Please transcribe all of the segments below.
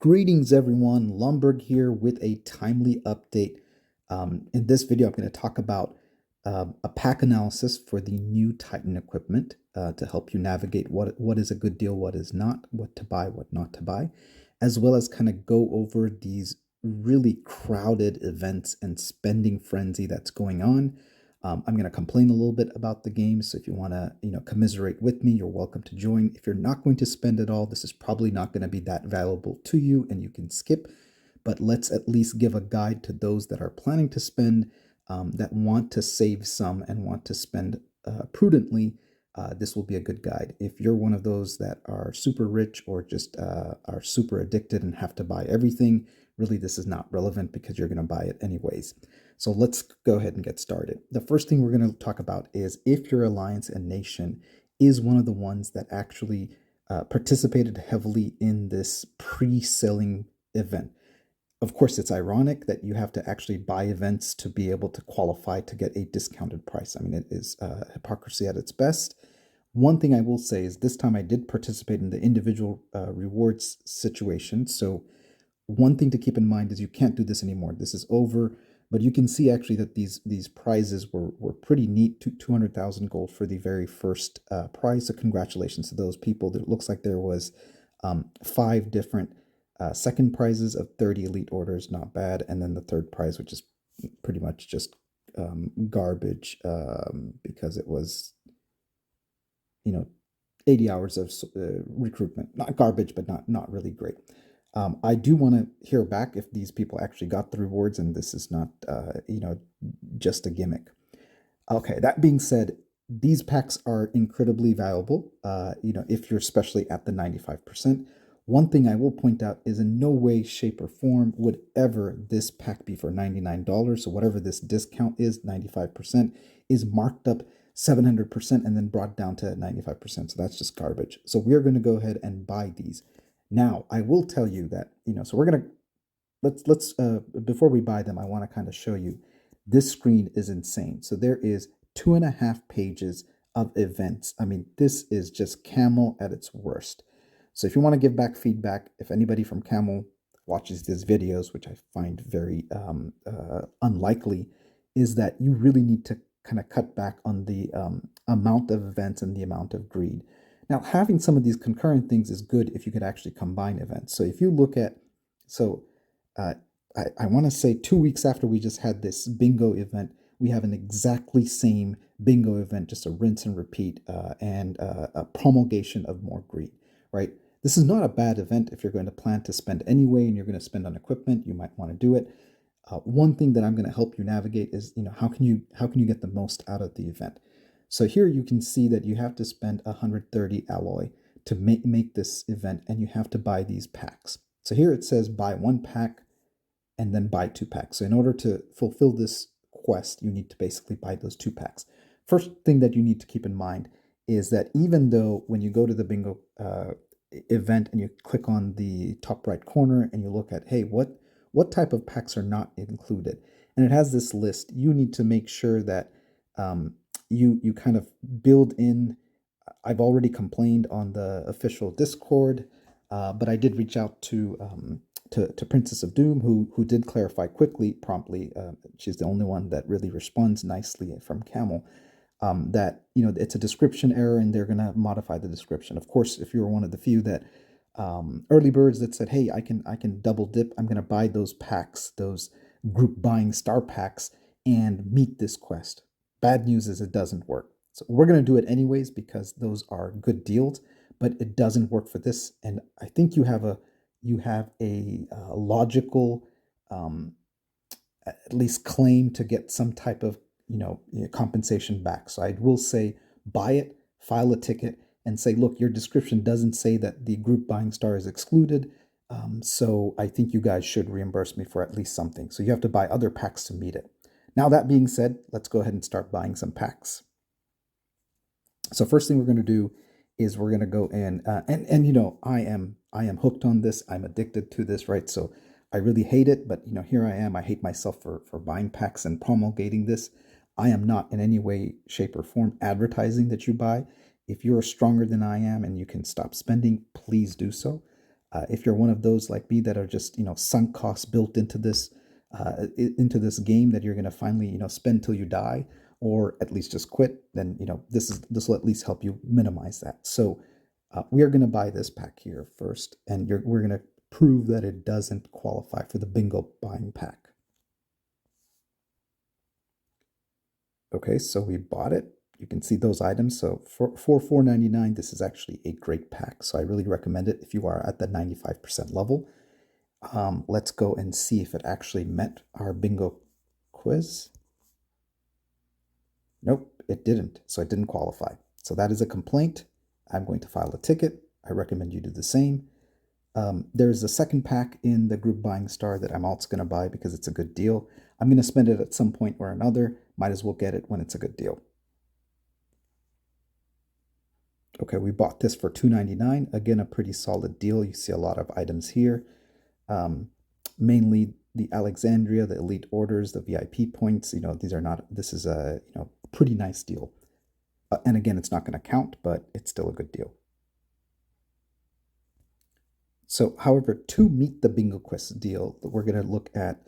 Greetings, everyone. Lumberg here with a timely update. In this video, I'm going to talk about a pack analysis for the new Titan equipment to help you navigate what is a good deal, what is not, what to buy, what not to buy, as well as kind of go over these really crowded events and spending frenzy that's going on. I'm going to complain a little bit about the game, so if you want to, commiserate with me, you're welcome to join. If you're not going to spend it all, this is probably not going to be that valuable to you, and you can skip. But let's at least give a guide to those that are planning to spend, that want to save some and want to spend prudently. This will be a good guide. If you're one of those that are super rich or just are super addicted and have to buy everything, really this is not relevant because you're going to buy it anyways. So let's go ahead and get started. The first thing we're going to talk about is if your alliance and nation is one of the ones that actually participated heavily in this pre-selling event. Of course, it's ironic that you have to actually buy events to be able to qualify to get a discounted price. I mean, it is hypocrisy at its best. One thing I will say is this time I did participate in the individual rewards situation. So one thing to keep in mind is you can't do this anymore. This is over. But you can see actually that these prizes were pretty neat. 200,000 gold for the very first prize. So congratulations to those people. It looks like there was 5 different second prizes of 30 elite orders, not bad. And then the third prize, which is pretty much just garbage because it was, 80 hours of recruitment. Not garbage, but not really great. I do want to hear back if these people actually got the rewards and this is not, just a gimmick. Okay, that being said, these packs are incredibly valuable, if you're especially at the 95%. One thing I will point out is in no way, shape, or form would ever this pack be for $99. So whatever this discount is, 95%, is marked up 700% and then brought down to 95%. So that's just garbage. So we're going to go ahead and buy these. Now, I will tell you that, so we're going to, let's before we buy them, I want to kind of show you this screen is insane. So there is 2.5 pages of events. I mean, this is just Camel at its worst. So if you want to give back feedback, if anybody from Camel watches these videos, which I find very unlikely, is that you really need to kind of cut back on the amount of events and the amount of greed. Now, having some of these concurrent things is good if you could actually combine events. So if you look at, I want to say 2 weeks after we just had this bingo event, we have an exactly same bingo event, just a rinse and repeat, and a promulgation of more greed, right? This is not a bad event if you're going to plan to spend anyway and you're going to spend on equipment, you might want to do it. One thing that I'm going to help you navigate is, how can you get the most out of the event? So here you can see that you have to spend 130 alloy to make this event, and you have to buy these packs. So here it says buy 1 pack and then buy 2 packs. So in order to fulfill this quest, you need to basically buy those 2 packs. First thing that you need to keep in mind is that even though when you go to the bingo event and you click on the top right corner and you look at, hey, what type of packs are not included, and it has this list, you need to make sure that you kind of build in. I've already complained on the official Discord, but I did reach out to Princess of Doom, who did clarify quickly, promptly. She's the only one that really responds nicely from Camel. That it's a description error and they're gonna modify the description. Of course, if you were one of the few that early birds that said, hey, I can double dip, I'm gonna buy those packs, those group buying star packs, and meet this quest. Bad news is it doesn't work. So we're going to do it anyways because those are good deals, but it doesn't work for this. And I think you have a logical, at least claim to get some type of compensation back. So I will say buy it, file a ticket, and say, look, your description doesn't say that the group buying star is excluded. So I think you guys should reimburse me for at least something. So you have to buy other packs to meet it. Now, that being said, let's go ahead and start buying some packs. So first thing we're going to do is we're going to go in and I am hooked on this. I'm addicted to this, right? So I really hate it, but here I am. I hate myself for buying packs and promulgating this. I am not in any way, shape, or form advertising that you buy. If you're stronger than I am and you can stop spending, please do so. If you're one of those like me that are just sunk costs built into this game that you're going to finally spend till you die, or at least just quit, then this will at least help you minimize that. So we are going to buy this pack here first, and we're going to prove that it doesn't qualify for the bingo buying pack. Okay, so we bought it. You can see those items. So for $4.99, this is actually a great pack. So I really recommend it if you are at the 95% level. Let's go and see if it actually met our bingo quiz. Nope, it didn't. So it didn't qualify. So that is a complaint. I'm going to file a ticket. I recommend you do the same. There's a second pack in the group buying star that I'm also going to buy because it's a good deal. I'm going to spend it at some point or another. Might as well get it when it's a good deal. Okay, we bought this for $2.99. Again, a pretty solid deal. You see a lot of items here. Mainly the Alexandria, the Elite Orders, the VIP points. This is a pretty nice deal. And again, it's not going to count, but it's still a good deal. So, however, to meet the Bingo Quest deal, we're going to look at,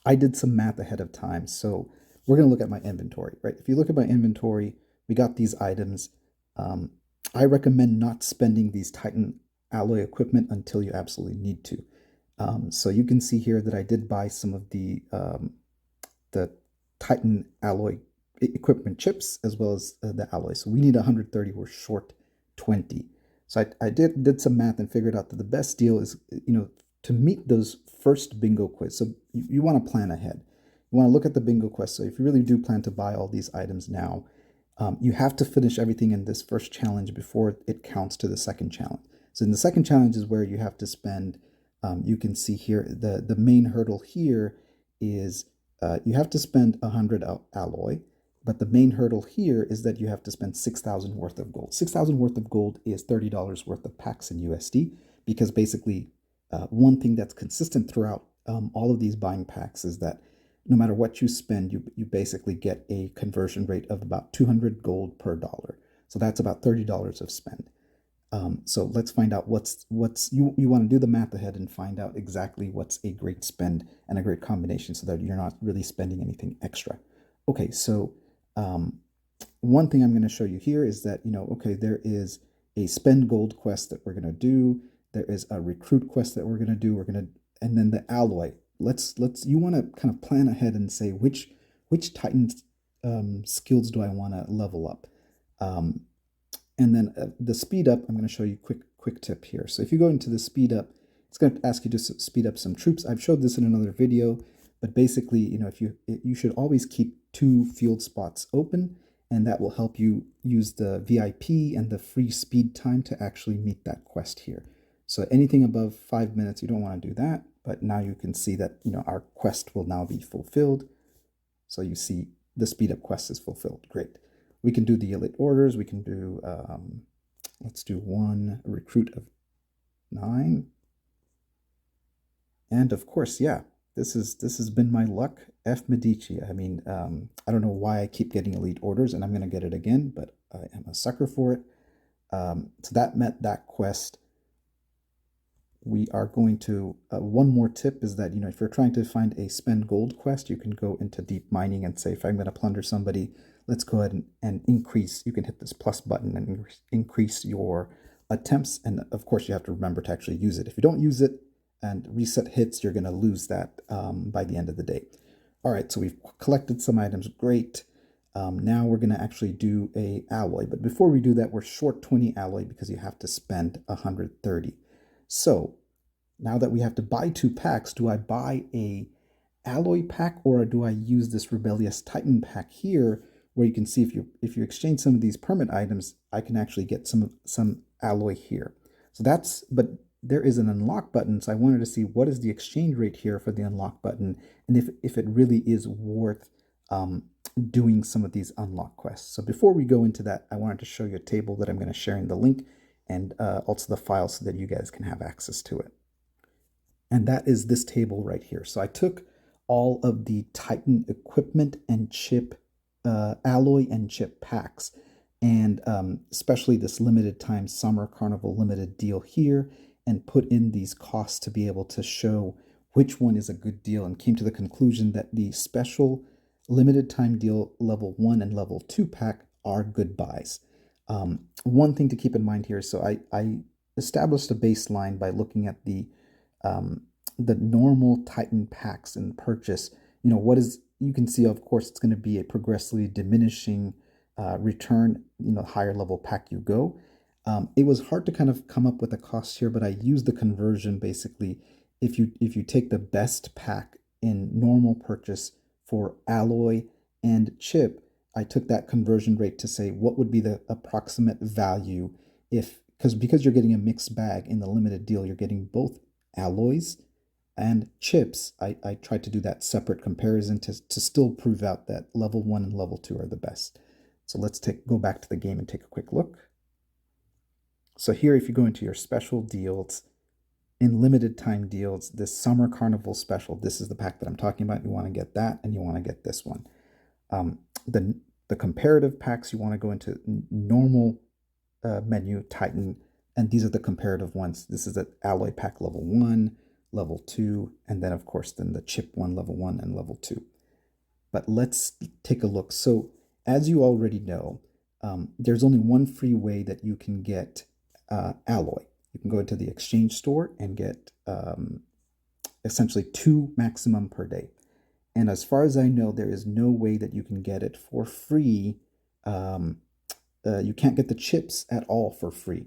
I did some math ahead of time. So we're going to look at my inventory, right? If you look at my inventory, we got these items. I recommend not spending these Titan alloy equipment until you absolutely need to. So you can see here that I did buy some of the Titan alloy equipment chips as well as the alloy. So we need 130, we're short 20. So I did some math and figured out that the best deal is, to meet those first bingo quiz. So you want to plan ahead. You want to look at the bingo quest. So if you really do plan to buy all these items now, you have to finish everything in this first challenge before it counts to the second challenge. So in the second challenge is where you have to spend, you can see here, the main hurdle here is you have to spend 100 alloy. But the main hurdle here is that you have to spend 6,000 worth of gold. 6,000 worth of gold is $30 worth of packs in USD, because basically one thing that's consistent throughout all of these buying packs is that no matter what you spend, you basically get a conversion rate of about 200 gold per dollar. So that's about $30 of spend. So let's find out you want to do the math ahead and find out exactly what's a great spend and a great combination so that you're not really spending anything extra. Okay, so one thing I'm going to show you here is that, okay, there is a spend gold quest that we're going to do. There is a recruit quest that we're going to do. And then the alloy. You want to kind of plan ahead and say which Titan skills do I want to level up. And then the speed up, I'm going to show you quick tip here. So if you go into the speed up, it's going to ask you to speed up some troops. I've showed this in another video, but basically, you should always keep 2 field spots open, and that will help you use the VIP and the free speed time to actually meet that quest here. So anything above 5 minutes, you don't want to do that, but now you can see that, our quest will now be fulfilled. So you see the speed up quest is fulfilled. Great. We can do the elite orders. We can do, let's do 1 recruit of 9. And of course, yeah, this has been my luck. F Medici. I mean, I don't know why I keep getting elite orders, and I'm going to get it again, but I am a sucker for it. So that met that quest. We are going to, one more tip is that, if you're trying to find a spend gold quest, you can go into deep mining and say, if I'm going to plunder somebody, let's go ahead and increase. You can hit this plus button and increase your attempts. And of course, you have to remember to actually use it. If you don't use it and reset hits, you're going to lose that by the end of the day. All right, so we've collected some items. Great. Now we're going to actually do a alloy. But before we do that, we're short 20 alloy because you have to spend 130. So now that we have to buy 2 packs, do I buy a alloy pack or do I use this Rebellious Titan pack here, where you can see if you exchange some of these permit items, I can actually get some alloy here. So but there is an unlock button, so I wanted to see what is the exchange rate here for the unlock button, and if it really is worth doing some of these unlock quests. So before we go into that, I wanted to show you a table that I'm going to share in the link, and also the file so that you guys can have access to it. And that is this table right here. So I took all of the Titan equipment and chip, alloy and chip packs, and especially this limited time Summer Carnival limited deal here, and put in these costs to be able to show which one is a good deal, and came to the conclusion that the special limited time deal level 1 and level 2 pack are good buys. One thing to keep in mind here, so I established a baseline by looking at um, the normal Titan packs and purchase. What is, you can see, of course, it's going to be a progressively diminishing return, higher level pack you go. It was hard to kind of come up with a cost here, but I used the conversion basically. If you take the best pack in normal purchase for alloy and chip, I took that conversion rate to say what would be the approximate value if, because you're getting a mixed bag in the limited deal, you're getting both alloys and chips. I tried to do that separate comparison to still prove out that level 1 and level 2 are the best. So let's go back to the game and take a quick look. So here, if you go into your special deals, in limited time deals, this summer carnival special, this is the pack that I'm talking about. You want to get that, and you want to get this one. The comparative packs, you want to go into normal menu, Titan, and these are the comparative ones. This is the alloy pack level 1, level 2, and then of course then the chip one, level 1 and level 2. But let's take a look. So as you already know, there's only one free way that you can get alloy. You can go into the exchange store and get essentially 2 maximum per day. And as far as I know, there is no way that you can get it for free. You can't get the chips at all for free.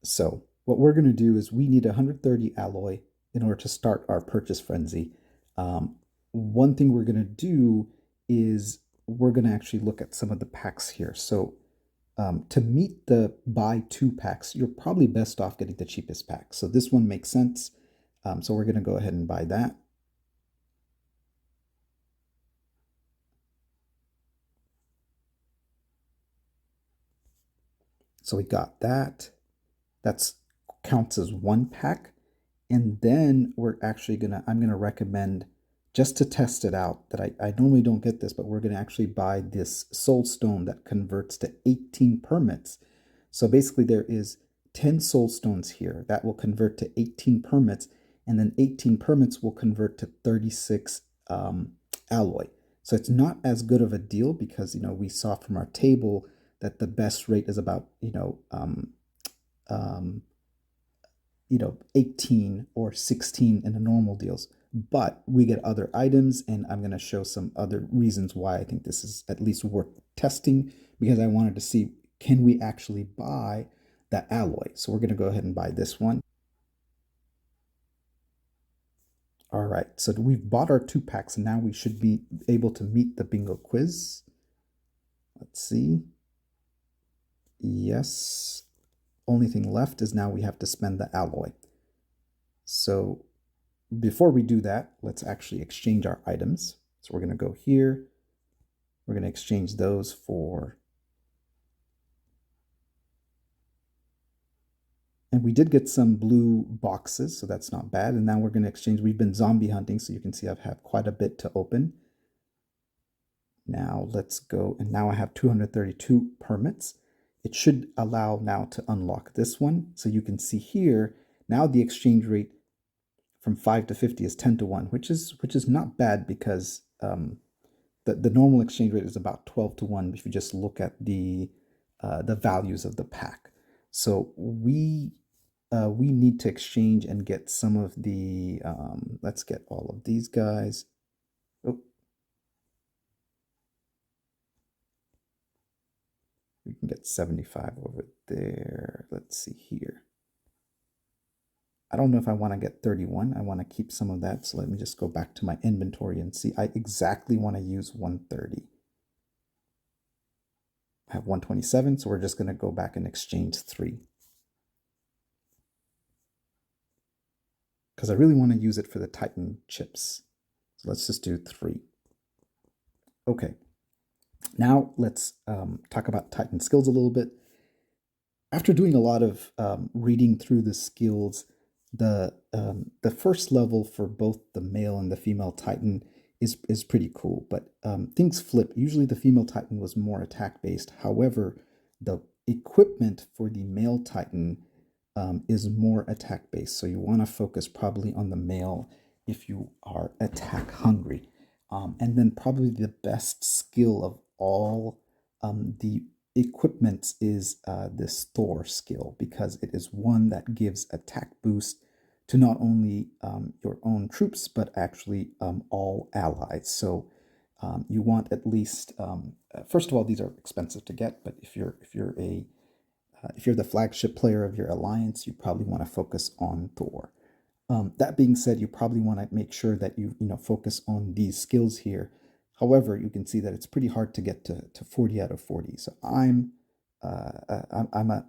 So what we're going to do is we need 130 alloy in order to start our purchase frenzy. One thing we're going to do is we're going to actually look at some of the packs here. So to meet the buy 2 packs, you're probably best off getting the cheapest pack. So this one makes sense. So we're going to go ahead and buy that. So we got that. That counts as 1 pack. And then I'm gonna recommend, just to test it out, that I normally don't get this, but we're gonna actually buy this soul stone that converts to 18 permits. So basically there is 10 soul stones here that will convert to 18 permits, and then 18 permits will convert to 36 alloy. So it's not as good of a deal because we saw from our table that the best rate is about 18 or 16 in the normal deals. But we get other items, and I'm going to show some other reasons why I think this is at least worth testing, because I wanted to see, can we actually buy that alloy? So we're going to go ahead and buy this one. All right, so we've bought our 2 packs, and now we should be able to meet the bingo quiz. Let's see. Yes. Only thing left is now we have to spend the alloy. So before we do that, let's actually exchange our items. So we're going to go here. We're going to exchange those for... And we did get some blue boxes, so that's not bad. And now we're going to exchange. We've been zombie hunting, so you can see I've had quite a bit to open. Now let's go, and now I have 232 permits. It should allow now to unlock this one. So you can see here, now the exchange rate from 5 to 50 is 10 to 1, which is not bad, because the normal exchange rate is about 12 to 1 if you just look at the values of the pack. So we need to exchange and get some of the, let's get all of these guys. Oh. We can get 75 over there. Let's see here. I don't know if I want to get 31. I want to keep some of that. So let me just go back to my inventory and see. I exactly want to use 130. I have 127, so we're just going to go back and exchange 3. Because I really want to use it for the Titan chips. So let's just do 3. Okay. Now let's talk about Titan skills a little bit. After doing a lot of reading through the skills, the first level for both the male and the female Titan is pretty cool, but things flip. Usually the female Titan was more attack based. However, the equipment for the male Titan is more attack based. So you want to focus probably on the male if you are attack hungry. And then probably the best skill of all the equipments is this Thor skill, because it is one that gives attack boost to not only your own troops but actually all allies. So you want at least first of all, these are expensive to get, but if you're the flagship player of your alliance, you probably want to focus on Thor. That being said, you probably want to make sure that you focus on these skills here. However, you can see that it's pretty hard to get to 40 out of 40. So I'm a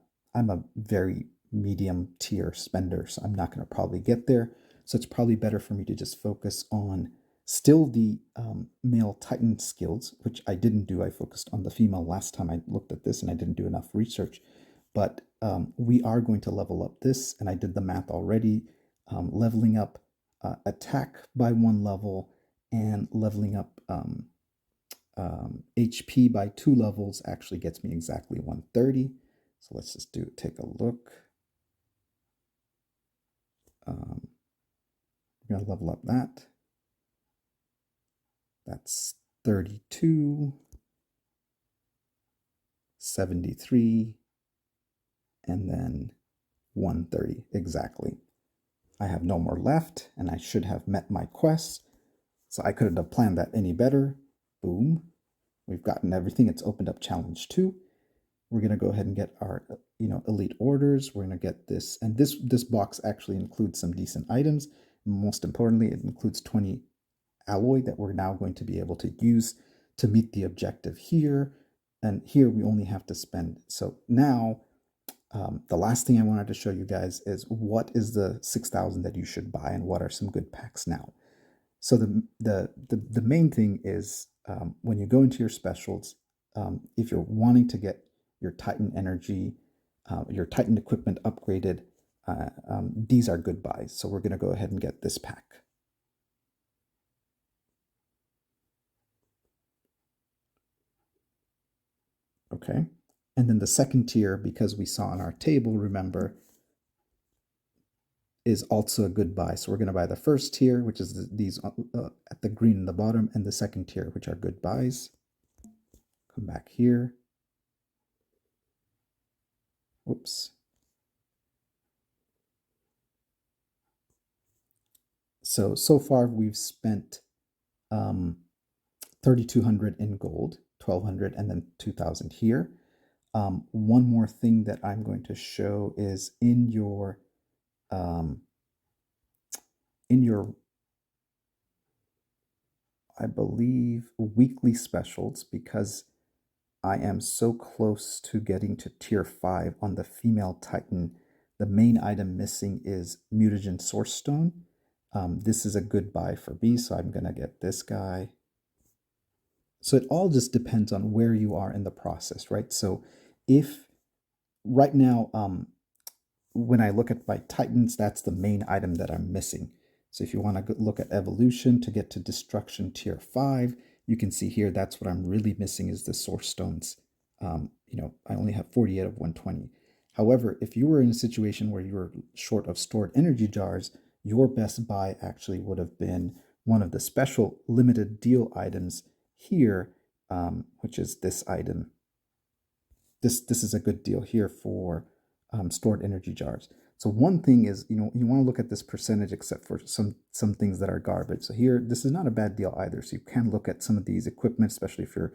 very medium tier spender, so I'm not going to probably get there. So it's probably better for me to just focus on still the male Titan skills, which I didn't do. I focused on the female last time I looked at this, and I didn't do enough research. But we are going to level up this, and I did the math already. Leveling up attack by 1 level and leveling up HP by 2 levels actually gets me exactly 130. So let's just take a look. We're going to level up that. That's 32, 73, and then 130 exactly. I have no more left, and I should have met my quests. So I couldn't have planned that any better. Boom. We've gotten everything. It's opened up challenge 2. We're going to go ahead and get our elite orders. We're going to get this, and this box actually includes some decent items. Most importantly, it includes 20 alloy that we're now going to be able to use to meet the objective here. And here we only have to spend. So now the last thing I wanted to show you guys is what is the 6,000 that you should buy and what are some good packs now. So the main thing is when you go into your specials, if you're wanting to get your Titan energy, your Titan equipment upgraded, these are good buys. So we're going to go ahead and get this pack. Okay. And then the second tier, because we saw on our table, remember, is also a good buy. So we're going to buy the first tier, which is these at the green in the bottom, and the second tier, which are good buys. Come back here. Whoops. So far we've spent 3,200 in gold, 1,200, and then 2,000 here. One more thing that I'm going to show is in your I believe weekly specials, because I am so close to getting to tier 5 on the female Titan. The main item missing is Mutagen Source Stone. This is a good buy for me, so I'm going to get this guy. So it all just depends on where you are in the process, right? So if right now, when I look at my Titans, that's the main item that I'm missing. So if you want to look at evolution to get to destruction tier 5, you can see here that's what I'm really missing is the source stones. I only have 48 of 120. However, if you were in a situation where you were short of stored energy jars, your best buy actually would have been one of the special limited deal items here, which is this item. This is a good deal here for stored energy jars. So one thing is, you want to look at this percentage, except for some things that are garbage. So here, this is not a bad deal either. So you can look at some of these equipment, especially if you're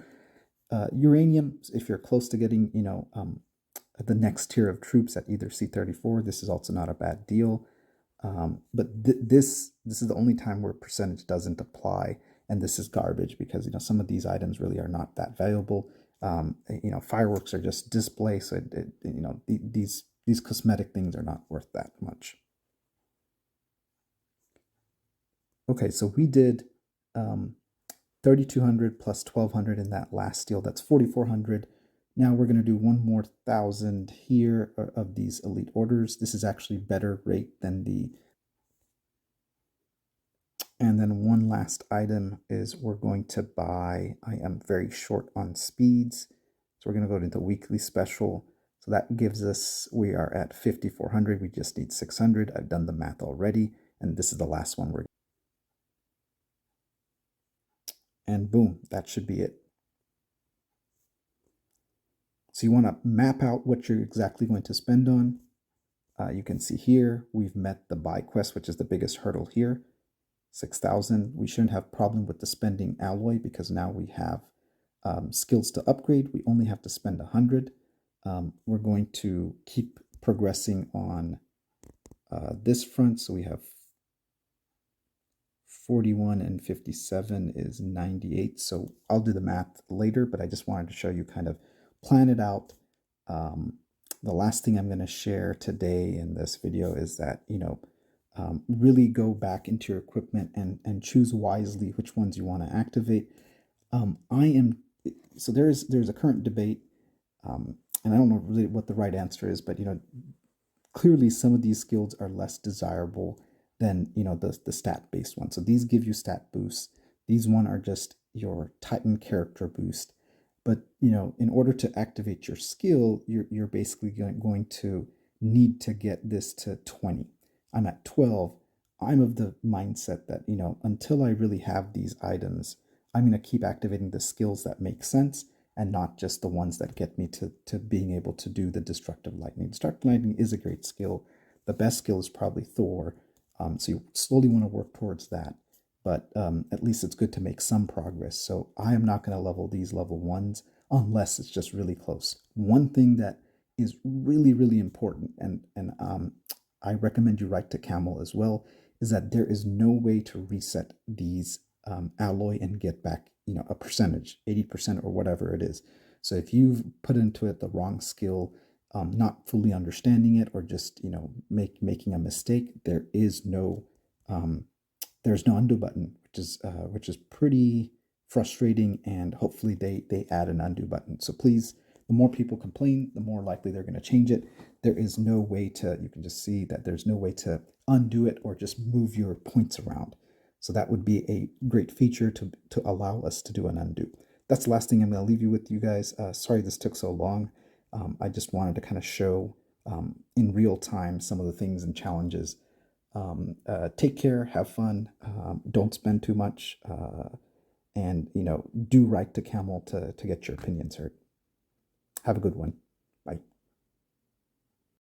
uranium, if you're close to getting, the next tier of troops at either C34. This is also not a bad deal. But this is the only time where percentage doesn't apply, and this is garbage because some of these items really are not that valuable. Fireworks are just display, so these cosmetic things are not worth that much. Okay, so we did 3,200 plus 1,200 in that last deal. That's 4,400. Now we're going to do one more 1,000 here of these elite orders. This is actually better rate than the. And then one last item is we're going to buy, I am very short on speeds. So we're going to go into weekly special. So that gives us, we are at 5,400. We just need 600. I've done the math already. And this is the last one and boom, that should be it. So you want to map out what you're exactly going to spend on. You can see here, we've met the buy quest, which is the biggest hurdle here, 6,000. We shouldn't have problem with the spending alloy because now we have skills to upgrade. We only have to spend 100. We're going to keep progressing on this front. So we have 41 and 57 is 98. So I'll do the math later, but I just wanted to show you kind of plan it out. The last thing I'm going to share today in this video is that, really go back into your equipment and choose wisely which ones you want to activate. So there's a current debate, and I don't know really what the right answer is, but clearly some of these skills are less desirable than the stat based ones. So these give you stat boosts. These one are just your Titan character boost. But in order to activate your skill, you're basically going to need to get this to 20. I'm at 12. I'm of the mindset that until I really have these items, I'm going to keep activating the skills that make sense and not just the ones that get me to being able to do the destructive lightning. Destructive lightning is a great skill. The best skill is probably Thor. So you slowly want to work towards that. But at least it's good to make some progress. So I am not going to level these level 1s unless it's just really close. One thing that is really, really important, and I recommend you write to Camel as well, is that there is no way to reset these alloy and get back a percentage, 80% or whatever it is. So if you've put into it the wrong skill, not fully understanding it, or just making a mistake, there's no undo button, which is pretty frustrating. And hopefully they add an undo button. So please, the more people complain, the more likely they're going to change it. There is no way to, you can just see that there's no way to undo it or just move your points around. So that would be a great feature to allow us to do an undo. That's the last thing I'm going to leave you with, you guys. Sorry this took so long. I just wanted to kind of show in real time some of the things and challenges. Take care, have fun, don't spend too much, and do write to Camel to get your opinions heard. Have a good one.